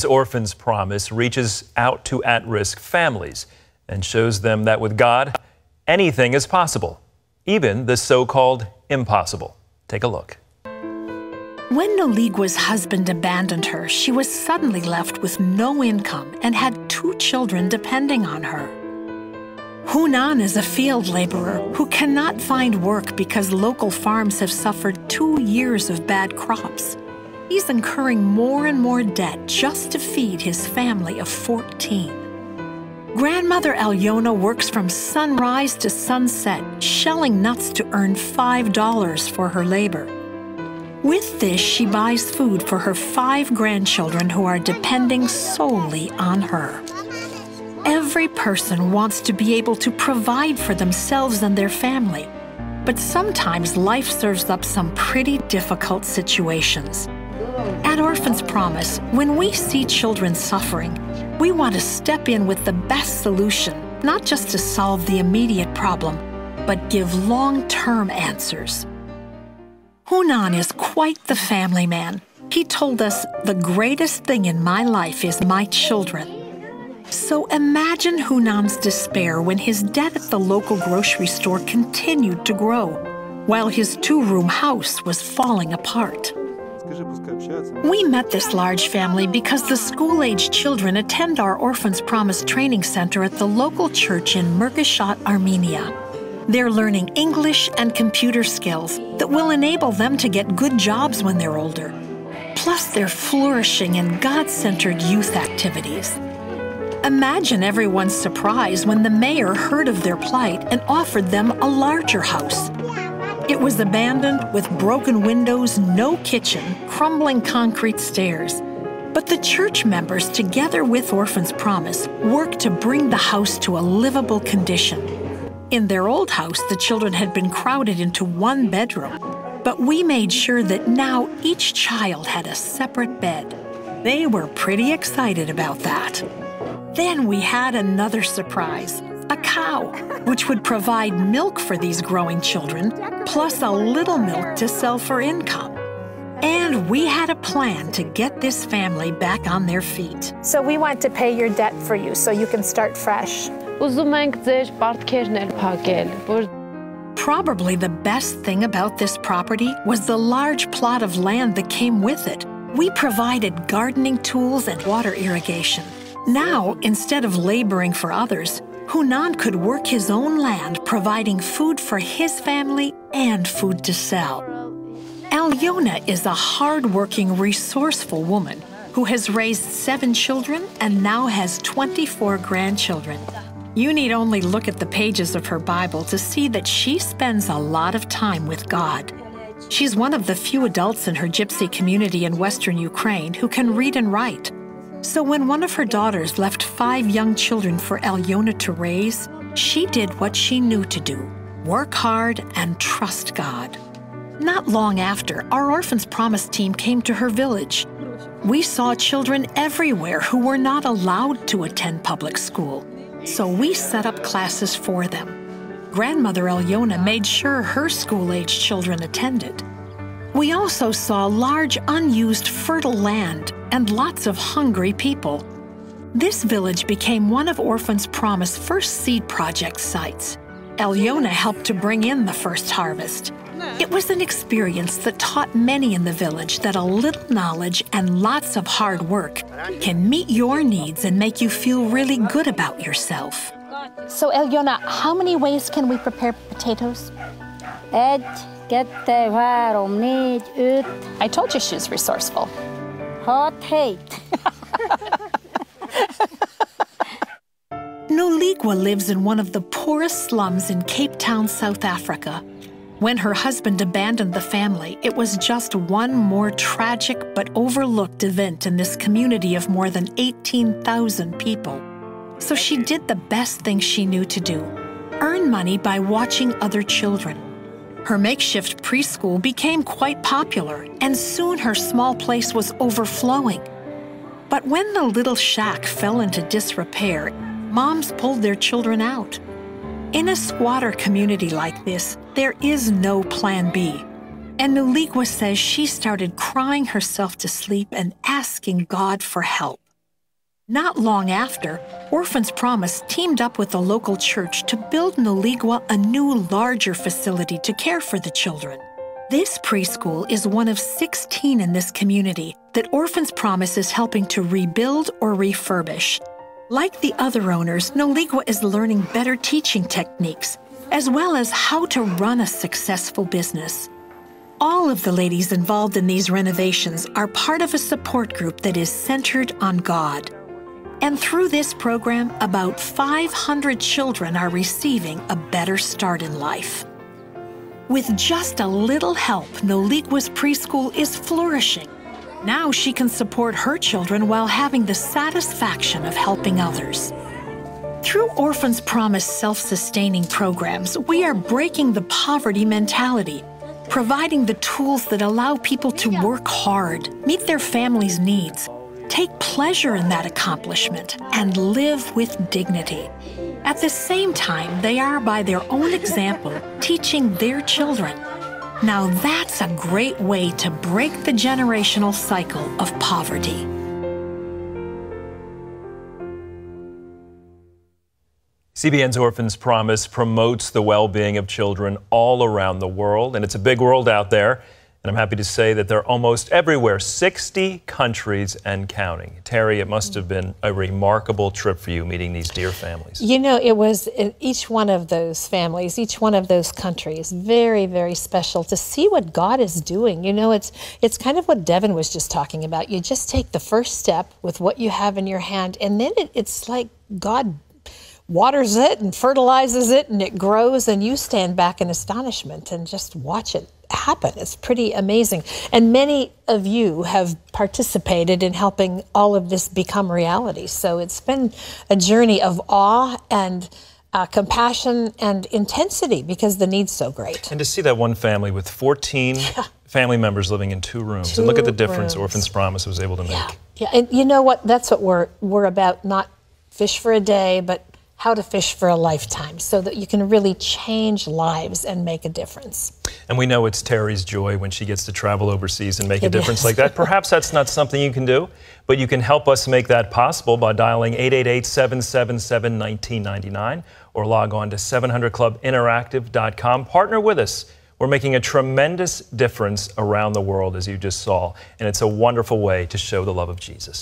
Orphans Promise reaches out to at-risk families and shows them that with God, anything is possible, even the so-called impossible. Take a look. When Noligua's husband abandoned her, she was suddenly left with no income and had 2 children depending on her. Hunan is a field laborer who cannot find work because local farms have suffered 2 years of bad crops. He's incurring more and more debt just to feed his family of 14. Grandmother Alyona works from sunrise to sunset, shelling nuts to earn $5 for her labor. With this, she buys food for her 5 grandchildren who are depending solely on her. Every person wants to be able to provide for themselves and their family, but sometimes life serves up some pretty difficult situations. At Orphans Promise, when we see children suffering, we want to step in with the best solution, not just to solve the immediate problem, but give long-term answers. Hunan is quite the family man. He told us, "The greatest thing in my life is my children." So imagine Hunan's despair when his debt at the local grocery store continued to grow, while his 2-room house was falling apart. We met this large family because the school-aged children attend our Orphans Promise training center at the local church in Murgashat, Armenia. They're learning English and computer skills that will enable them to get good jobs when they're older. Plus, they're flourishing in God-centered youth activities. Imagine everyone's surprise when the mayor heard of their plight and offered them a larger house. It was abandoned with broken windows, no kitchen, crumbling concrete stairs. But the church members, together with Orphans Promise, worked to bring the house to a livable condition. In their old house, the children had been crowded into 1 bedroom, but we made sure that now each child had a separate bed. They were pretty excited about that. Then we had another surprise, a cow, which would provide milk for these growing children, plus a little milk to sell for income. And we had a plan to get this family back on their feet. So we want to pay your debt for you so you can start fresh. Probably the best thing about this property was the large plot of land that came with it. We provided gardening tools and water irrigation. Now, instead of laboring for others, Hunan could work his own land, providing food for his family and food to sell. Alyona is a hard-working, resourceful woman who has raised 7 children and now has 24 grandchildren. You need only look at the pages of her Bible to see that she spends a lot of time with God. She's one of the few adults in her gypsy community in Western Ukraine who can read and write. So when one of her daughters left 5 young children for Alyona to raise, she did what she knew to do: work hard and trust God. Not long after, our Orphans Promise team came to her village. We saw children everywhere who were not allowed to attend public school, so we set up classes for them. Grandmother Alyona made sure her school-aged children attended. We also saw large, unused, fertile land and lots of hungry people. This village became one of Orphans Promise first seed project sites. Alyona helped to bring in the first harvest. It was an experience that taught many in the village that a little knowledge and lots of hard work can meet your needs and make you feel really good about yourself. So, Alyona, how many ways can we prepare potatoes? I told you she's resourceful. Noligwa lives in one of the poorest slums in Cape Town, South Africa. When her husband abandoned the family, it was just one more tragic but overlooked event in this community of more than 18,000 people. So she did the best thing she knew to do: earn money by watching other children. Her makeshift preschool became quite popular, and soon her small place was overflowing. But when the little shack fell into disrepair, moms pulled their children out. In a squatter community like this, there is no plan B. And Noligwa says she started crying herself to sleep and asking God for help. Not long after, Orphans Promise teamed up with the local church to build in Oligua a new, larger facility to care for the children. This preschool is one of 16 in this community that Orphans Promise is helping to rebuild or refurbish. Like the other owners, Noligua is learning better teaching techniques, as well as how to run a successful business. All of the ladies involved in these renovations are part of a support group that is centered on God. And through this program, about 500 children are receiving a better start in life. With just a little help, Noligua's preschool is flourishing. Now she can support her children while having the satisfaction of helping others. Through Orphans Promise self-sustaining programs, we are breaking the poverty mentality, providing the tools that allow people to work hard, meet their families' needs, take pleasure in that accomplishment, and live with dignity. At the same time, they are, by their own example, teaching their children. Now that's a great way to break the generational cycle of poverty. CBN's Orphans Promise promotes the well-being of children all around the world, and it's a big world out there. And I'm happy to say that they're almost everywhere, 60 countries and counting. Terry, it must have been a remarkable trip for you meeting these dear families. You know, it was each one of those families, each one of those countries, very, very special to see what God is doing. You know, it's kind of what Devin was just talking about. You just take the first step with what you have in your hand, and then it's like God waters it and fertilizes it, and it grows, and you stand back in astonishment and just watch it happen. It's pretty amazing. And many of you have participated in helping all of this become reality. So it's been a journey of awe and compassion and intensity because the need's so great. And to see that one family with 14 family members living in 2 rooms. And look at the difference Orphans Promise was able to make. Yeah, and you know what? That's what we're about, not fish for a day, but how to fish for a lifetime so that you can really change lives and make a difference. And we know it's Terry's joy when she gets to travel overseas and make a difference like that. Perhaps that's not something you can do, but you can help us make that possible by dialing 888-777-1999 or log on to 700clubinteractive.com. Partner with us. We're making a tremendous difference around the world, as you just saw, and it's a wonderful way to show the love of Jesus.